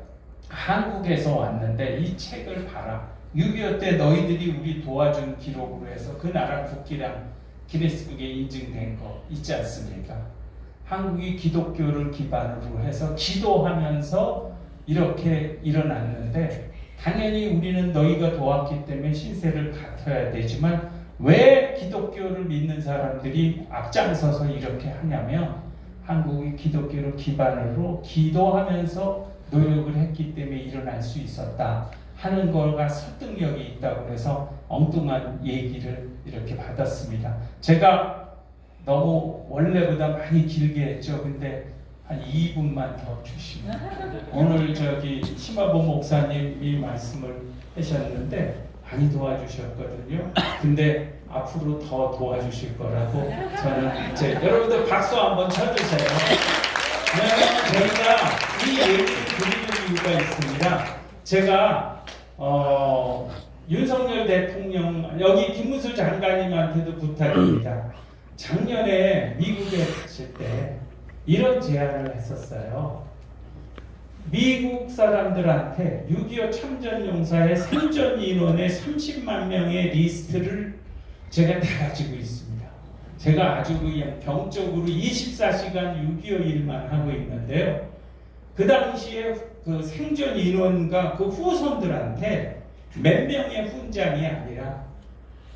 한국에서 왔는데 이 책을 봐라. 6.25 때 너희들이 우리 도와준 기록으로 해서 그 나라 국기랑 기네스북에 인증된 거 있지 않습니까? 한국이 기독교를 기반으로 해서 기도하면서 이렇게 일어났는데 당연히 우리는 너희가 도왔기 때문에 신세를 갖춰야 되지만 왜 기독교를 믿는 사람들이 앞장서서 이렇게 하냐면 한국이 기독교를 기반으로 기도하면서 노력을 했기 때문에 일어날 수 있었다 하는 거가 설득력이 있다고 해서 엉뚱한 얘기를 이렇게 받았습니다. 제가 너무 원래보다 많이 길게 했죠. 근데 한 2분만 더 주시면 오늘 저기 심화보 목사님이 말씀을 하셨는데 많이 도와주셨거든요. 근데 앞으로 더 도와주실 거라고 저는 이제 여러분들 박수 한번 쳐주세요. 왜냐하면 저희가 이 얘기를 드리는 이유가 있습니다. 제가 윤석열 대통령 여기 김문수 장관님한테도 부탁드립니다. 작년에 미국에 갔을 때 이런 제안을 했었어요. 미국 사람들한테 6.25 참전용사의 생존 인원의 30만 명의 리스트를 제가 다 가지고 있습니다. 제가 아주 그냥 병적으로 24시간 6.25 일만 하고 있는데요. 그 당시에 그 생존 인원과 그 후손들한테 몇 명의 훈장이 아니라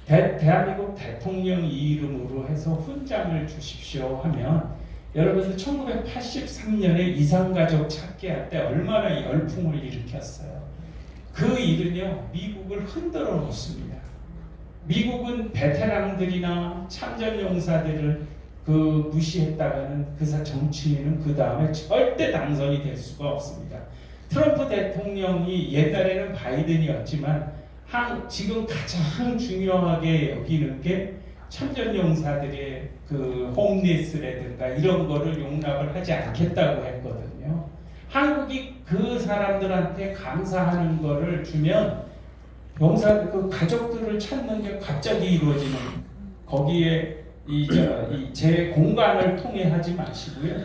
대한민국 대통령 이름으로 해서 훈장을 주십시오 하면 여러분들 1983년에 이산가족 찾기 할 때 얼마나 열풍을 일으켰어요. 그 일은요 미국을 흔들어 놓습니다. 미국은 베테랑들이나 참전용사들을 그 무시했다가는 그 정치인은 그 다음에 절대 당선이 될 수가 없습니다. 트럼프 대통령이 옛날에는 바이든이었지만 지금 가장 중요하게 여기는 게 참전용사들의 그 홈리스라든가 이런 거를 용납을 하지 않겠다고 했거든요. 한국이 그 사람들한테 감사하는 거를 주면 용사 그 가족들을 찾는 게 갑자기 이루어지는 거기에 제 공간을 통해 하지 마시고요.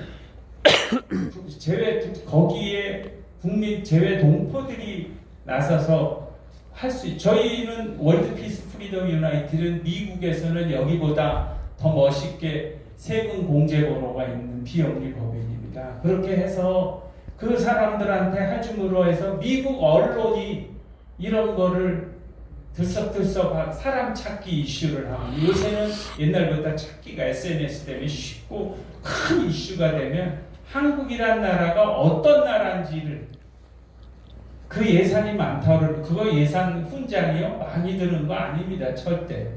거기에 국민 제외 동포들이 나서서 할 수 있. 저희는 월드 피스 프리덤 유나이티드는 미국에서는 여기보다 더 멋있게 세금 공제 번호가 있는 비영리 법인입니다. 그렇게 해서 그 사람들한테 해줌으로 해서 미국 언론이 이런 거를 들썩들썩 사람 찾기 이슈를 하고 요새는 옛날보다 찾기가 SNS 때문에 쉽고 큰 이슈가 되면 한국이란 나라가 어떤 나라인지를 그 예산이 많다고 그거 예산 훈장이요? 많이 드는 거 아닙니다. 절대.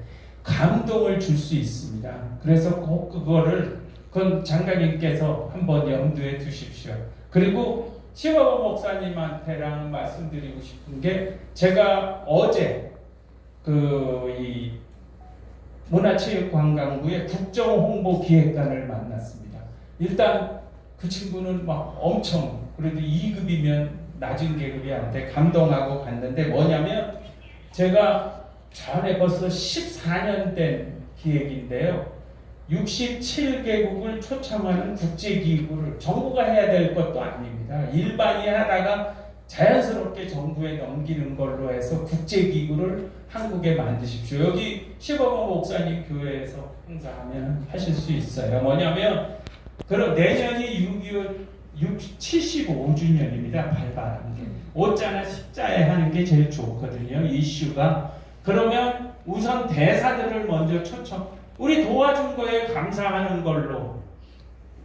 감동을 줄 수 있습니다. 그래서 꼭 그건 장관님께서 한번 염두에 두십시오. 그리고 심화보 목사님한테랑 말씀드리고 싶은 게 제가 어제 이 문화체육관광부의 국정홍보기획관을 만났습니다. 일단 그 친구는 막 엄청 그래도 2급이면 낮은 계급이 한테 감동하고 갔는데 뭐냐면 제가 전에 벌써 14년 된 기획인데요. 67개국을 초청하는 국제기구를 정부가 해야 될 것도 아닙니다. 일반이 하다가 자연스럽게 정부에 넘기는 걸로 해서 국제기구를 한국에 만드십시오. 여기 시버버 목사님 교회에서 행사하면 하실 수 있어요. 뭐냐면 그럼 내년이 6.25 75주년입니다. 발발한 게. 5자나 10자에 하는 게 제일 좋거든요. 이슈가. 그러면 우선 대사들을 먼저 초청. 우리 도와준 거에 감사하는 걸로.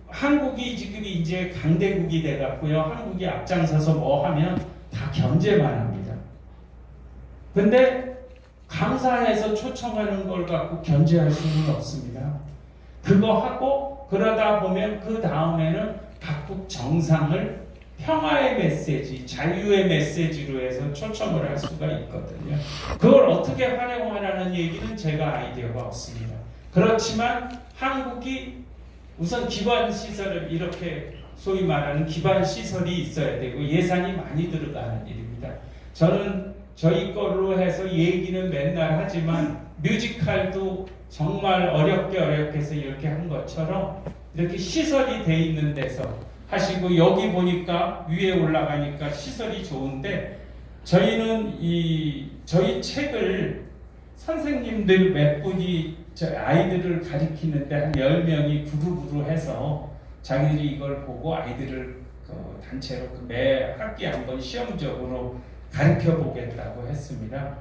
한국이 지금 이제 강대국이 돼갖고요. 한국이 앞장서서 뭐 하면 다 견제만 합니다. 근데 감사해서 초청하는 걸 갖고 견제할 수는 없습니다. 그거 하고 그러다 보면 그 다음에는 각국 정상을 평화의 메시지, 자유의 메시지로 해서 초청을 할 수가 있거든요. 그걸 어떻게 활용하라는 얘기는 제가 아이디어가 없습니다. 그렇지만 한국이 우선 기반시설을 이렇게 소위 말하는 기반시설이 있어야 되고 예산이 많이 들어가는 일입니다. 저는 저희 걸로 해서 얘기는 맨날 하지만 뮤지컬도 정말 어렵게 해서 이렇게 한 것처럼 이렇게 시설이 돼 있는 데서 하시고 여기 보니까 위에 올라가니까 시설이 좋은데 저희는 저희 책을 선생님들 몇 분이 아이들을 가리키는데 한 10명이 그룹으로 해서 자기들이 이걸 보고 아이들을 단체로 매 학기에 한번 시험적으로 가르쳐 보겠다고 했습니다.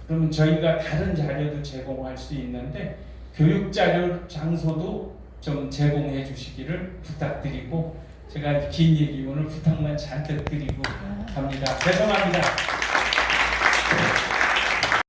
그러면 저희가 다른 자료도 제공할 수 있는데 교육 자료 장소도 좀 제공해 주시기를 부탁드리고 제가 긴 얘기 오늘 부탁만 잔뜩 드리고 갑니다. 죄송합니다.